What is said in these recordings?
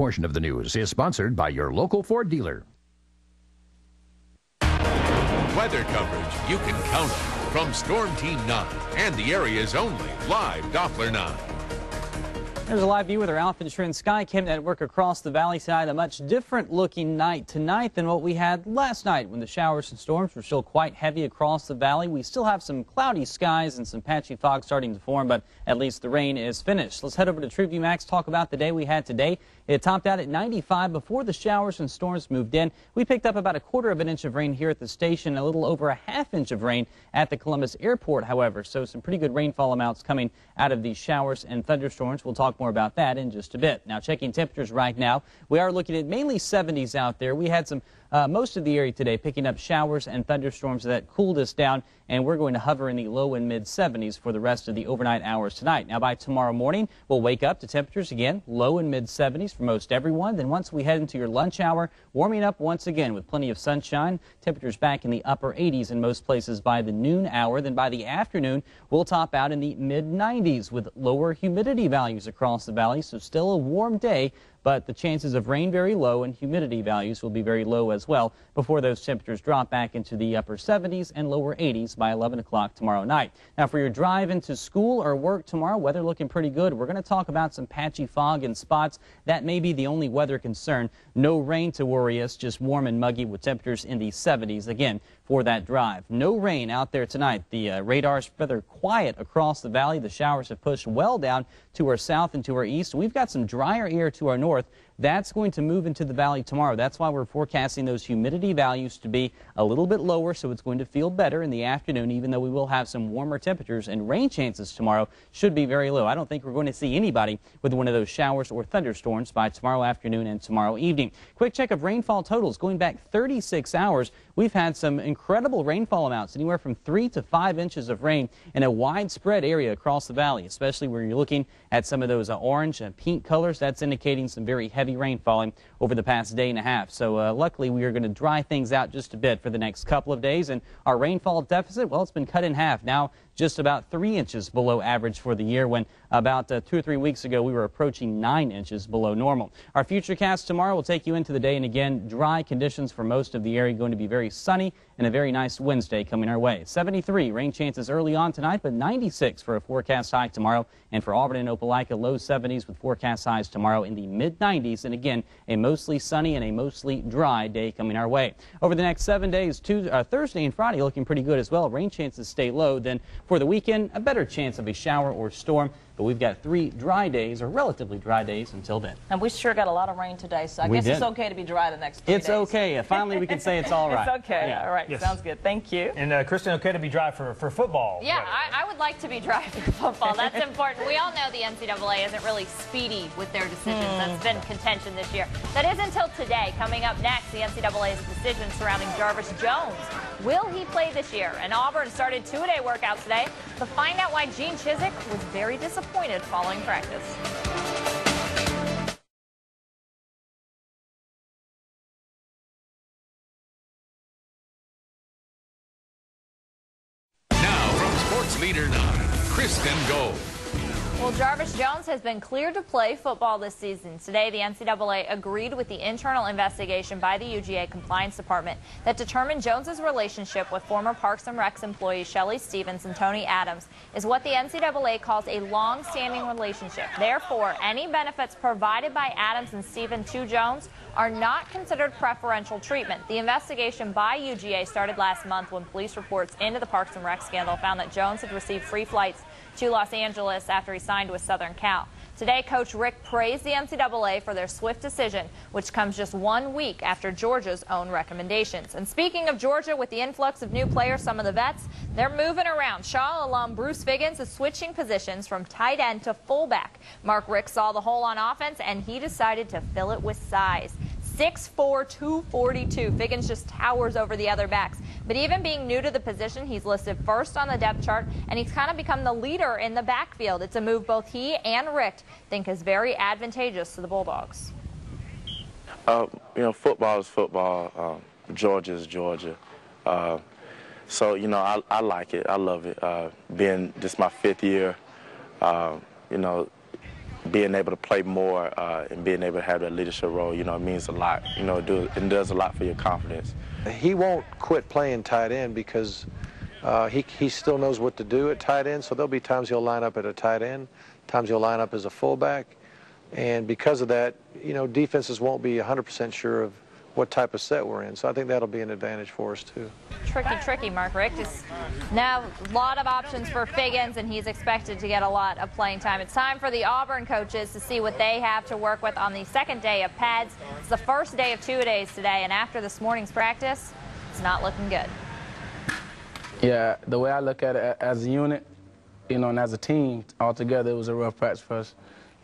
portion of the news is sponsored by your local Ford dealer. Weather coverage you can count on from Storm Team 9 and the area's only live Doppler 9. There's a live view with our Alpha Insurance Sky Cam network across the valley side. A much different looking night tonight than what we had last night when the showers and storms were still quite heavy across the valley. We still have some cloudy skies and some patchy fog starting to form, but at least the rain is finished. Let's head over to TrueView Max, talk about the day we had today. It topped out at 95 before the showers and storms moved in. We picked up about 1/4 of an inch of rain here at the station, a little over 1/2 inch of rain at the Columbus Airport, however. So some pretty good rainfall amounts coming out of these showers and thunderstorms. We'll talk more about that in just a bit. Now, checking temperatures right now, we are looking at mainly 70s out there. We had some most of the area today picking up showers and thunderstorms that cooled us down, and we're going to hover in the low and mid 70s for the rest of the overnight hours tonight. Now, by tomorrow morning, we'll wake up to temperatures again, low and mid 70s for most everyone. Then once we head into your lunch hour, warming up once again with plenty of sunshine. Temperatures back in the upper 80s in most places by the noon hour. Then by the afternoon, we'll top out in the mid 90s with lower humidity values across the valley. So still a warm day, but the chances of rain very low and humidity values will be very low as well before those temperatures drop back into the upper 70s and lower 80s by 11 o'clock tomorrow night. Now, for your drive into school or work tomorrow, weather looking pretty good. We're going to talk about some patchy fog in spots. That may be the only weather concern. No rain to worry us, just warm and muggy with temperatures in the 70s again for that drive. No rain out there tonight. The radar's rather quiet across the valley. The showers have pushed well down to our south and to our east. We've got some drier air to our north. That's going to move into the valley tomorrow. That's why we're forecasting those humidity values to be a little bit lower, so it's going to feel better in the afternoon, even though we will have some warmer temperatures, and rain chances tomorrow should be very low. I don't think we're going to see anybody with one of those showers or thunderstorms by tomorrow afternoon and tomorrow evening. Quick check of rainfall totals. Going back 36 hours, we've had some incredible rainfall amounts, anywhere from 3 to 5 inches of rain in a widespread area across the valley, especially where you're looking at some of those orange and pink colors. That's indicating some very heavy rain falling over the past day and a half. So luckily we are going to dry things out just a bit for the next couple of days, and our rainfall deficit, well, it's been cut in half. Now just about 3 inches below average for the year, when about 2 or 3 weeks ago we were approaching 9 inches below normal. Our futurecast tomorrow will take you into the day, and again, dry conditions for most of the area. Going to be very sunny and a very nice Wednesday coming our way. 73 rain chances early on tonight, but 96 for a forecast high tomorrow. And for Auburn and Opelika, low 70s with forecast highs tomorrow in the mid 90s. And again, a mostly sunny and a mostly dry day coming our way. Over the next 7 days, Thursday and Friday looking pretty good as well. Rain chances stay low. Then for the weekend, a better chance of a shower or storm. But we've got 3 dry days, or relatively dry days, until then. And we sure got a lot of rain today, so I guess it's okay to be dry the next 3 days. It's okay. Finally, we can say it's all right. It's okay. Yeah. All right. Yes. Sounds good. Thank you. And Kristen, okay to be dry for football? Yeah, I would like to be dry for football. That's important. We all know the NCAA isn't really speedy with their decisions. That's been contention this year. That is until today. Coming up next, the NCAA's decision surrounding Jarvis Jones. Will he play this year? And Auburn started 2-a-day workouts today to find out why Gene Chizik was very disappointed following practice. Now from Sports Leader 9, Kristen Gold. Well, Jarvis Jones has been cleared to play football this season. Today, the NCAA agreed with the internal investigation by the UGA Compliance Department that determined Jones's relationship with former Parks and Recs employees Shelly Stevens and Tony Adams is what the NCAA calls a long-standing relationship. Therefore, any benefits provided by Adams and Stevens to Jones are not considered preferential treatment. The investigation by UGA started last month when police reports into the Parks and Rec scandal found that Jones had received free flights to Los Angeles after he signed with Southern Cal. Today, Coach Rick praised the NCAA for their swift decision, which comes just 1 week after Georgia's own recommendations. And speaking of Georgia, with the influx of new players, some of the vets, they're moving around. Shaw alum Bruce Figgins is switching positions from tight end to fullback. Mark Rick saw the hole on offense, and he decided to fill it with size. 6'4", 242. Figgins just towers over the other backs. But even being new to the position, he's listed first on the depth chart, and he's kind of become the leader in the backfield. It's a move both he and Rick think is very advantageous to the Bulldogs. You know, football is football. Georgia is Georgia. So, you know, I like it. I love it. Being this my 5th year, you know, being able to play more and being able to have that leadership role, you know, it means a lot. You know, it does a lot for your confidence. He won't quit playing tight end because he still knows what to do at tight end, so there'll be times he'll line up at a tight end, times he'll line up as a fullback, and because of that, you know, defenses won't be 100% sure of what type of set we're in, so I think that'll be an advantage for us too. Tricky, Mark Richt. Now a lot of options for Figgins, and he's expected to get a lot of playing time. It's time for the Auburn coaches to see what they have to work with on the second day of pads. It's the first day of 2 days today, and after this morning's practice, it's not looking good. Yeah, the way I look at it as a unit, you know, and as a team altogether, it was a rough practice for us.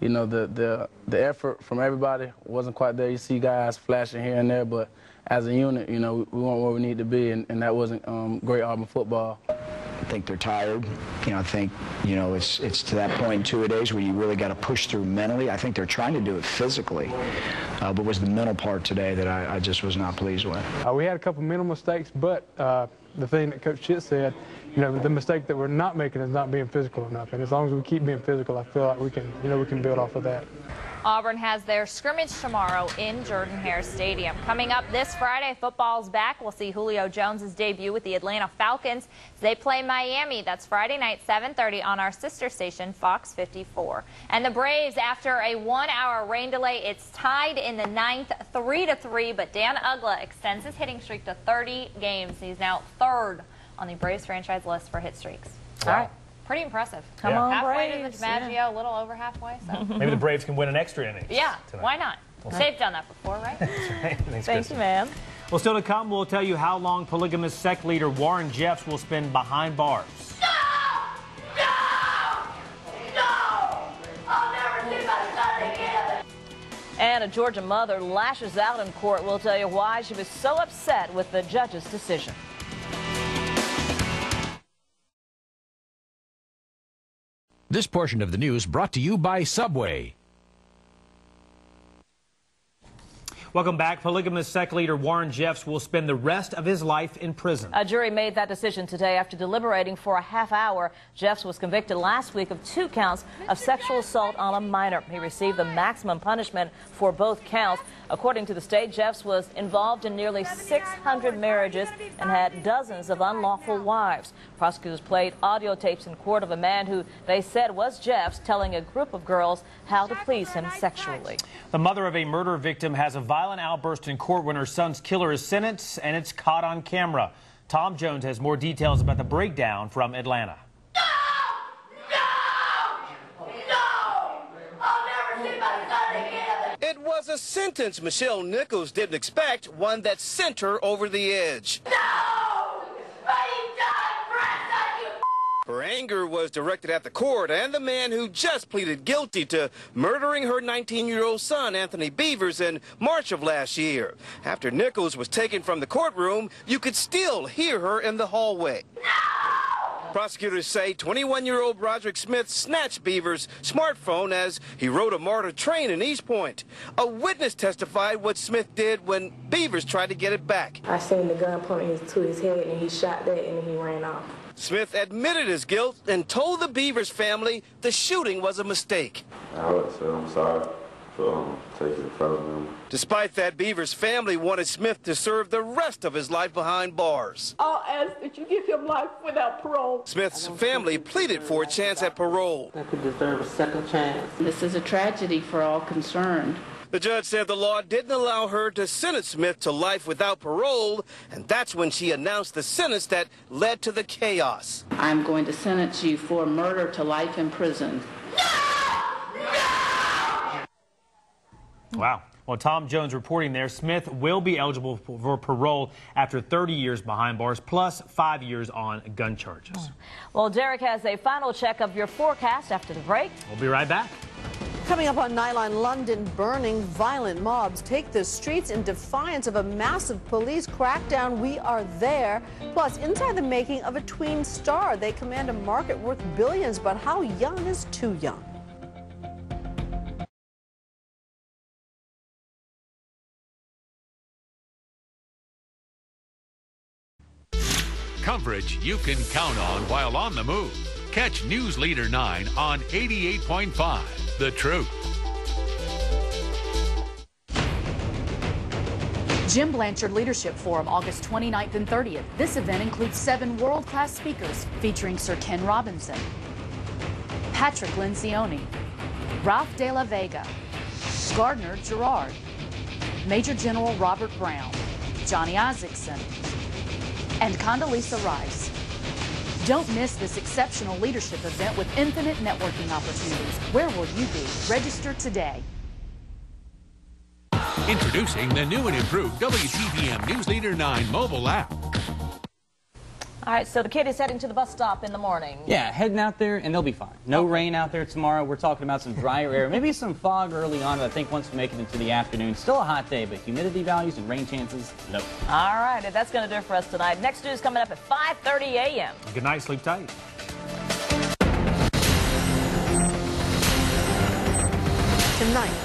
You know, the effort from everybody wasn't quite there. You see guys flashing here and there, but as a unit, you know, we weren't where we need to be, and that wasn't great Auburn football. I think they're tired. You know, I think, you know, it's to that point in 2 days where you really got to push through mentally. I think they're trying to do it physically, but it was the mental part today that I just was not pleased with. We had a couple mental mistakes, but the thing that Coach Chit said, you know, the mistake that we're not making is not being physical enough. And as long as we keep being physical, I feel like we can, you know, we can build off of that. Auburn has their scrimmage tomorrow in Jordan-Hare Stadium. Coming up this Friday, football's back. We'll see Julio Jones' debut with the Atlanta Falcons. They play Miami. That's Friday night, 7:30 on our sister station, Fox 54. And the Braves, after a 1-hour rain delay, it's tied in the ninth, 3-3. But Dan Uggla extends his hitting streak to 30 games. He's now third on the Braves franchise list for hit streaks. Wow. All right. Pretty impressive. Come on, halfway Braves. to the DiMaggio, a little over halfway. So. Maybe the Braves can win an extra inning. Yeah, tonight. why not? They've done that before, right? That's right. Thanks, Thank you, ma'am. Well, still to come, we'll tell you how long polygamous sect leader Warren Jeffs will spend behind bars. No! I'll never see my son again. And a Georgia mother lashes out in court. We'll tell you why she was so upset with the judge's decision. This portion of the news brought to you by Subway. Welcome back. Polygamous sect leader Warren Jeffs will spend the rest of his life in prison. A jury made that decision today after deliberating for a half hour. Jeffs was convicted last week of 2 counts of sexual assault on a minor. He received the maximum punishment for both counts. According to the state, Jeffs was involved in nearly 600 marriages and had dozens of unlawful wives. Prosecutors played audio tapes in court of a man who they said was Jeffs telling a group of girls how to please him sexually. The mother of a murder victim has a violent outburst in court when her son's killer is sentenced, and it's caught on camera. Tom Jones has more details about the breakdown from Atlanta. It was a sentence Michelle Nichols didn't expect, one that sent her over the edge. No! Her anger was directed at the court and the man who just pleaded guilty to murdering her 19-year-old son, Anthony Beavers, in March of last year. After Nichols was taken from the courtroom, you could still hear her in the hallway. No! Prosecutors say 21-year-old Broderick Smith snatched Beavers' smartphone as he rode a MARTA train in East Point. A witness testified what Smith did when Beavers tried to get it back. I seen the gun pointing to his head, and he shot that, and he ran off. Smith admitted his guilt and told the Beavers family the shooting was a mistake. I would say I'm sorry for taking it from him. Despite that, Beavers family wanted Smith to serve the rest of his life behind bars. I'll ask that you give him life without parole. Smith's family pleaded for a chance at parole. I could deserve a second chance. This is a tragedy for all concerned. The judge said the law didn't allow her to sentence Smith to life without parole, and that's when she announced the sentence that led to the chaos. I'm going to sentence you for murder to life in prison. Wow. Well, Tom Jones reporting there. Smith will be eligible for parole after 30 years behind bars, plus 5 years on gun charges. Well, Derek has a final check of your forecast after the break. We'll be right back. Coming up on Nightline, London burning, violent mobs take the streets in defiance of a massive police crackdown. We are there. Plus, inside the making of a tween star. They command a market worth billions, but how young is too young? Coverage you can count on while on the move. Catch News Leader 9 on 88.5 The Truth. Jim Blanchard Leadership Forum, August 29th and 30th. This event includes 7 world-class speakers featuring Sir Ken Robinson, Patrick Lencioni, Ralph de la Vega, Gardner Gerard, Major General Robert Brown, Johnny Isaacson, and Condoleezza Rice. Don't miss this exceptional leadership event with infinite networking opportunities. Where will you be? Register today. Introducing the new and improved WTVM News Leader 9 mobile app. All right, so the kid is heading to the bus stop in the morning. Yeah, heading out there, and they'll be fine. No rain out there tomorrow. We're talking about some drier air. Maybe some fog early on, but I think once we make it into the afternoon, still a hot day, but humidity values and rain chances, no. All right, that's going to do it for us tonight. Next news coming up at 5:30 a.m. Good night, sleep tight. Tonight.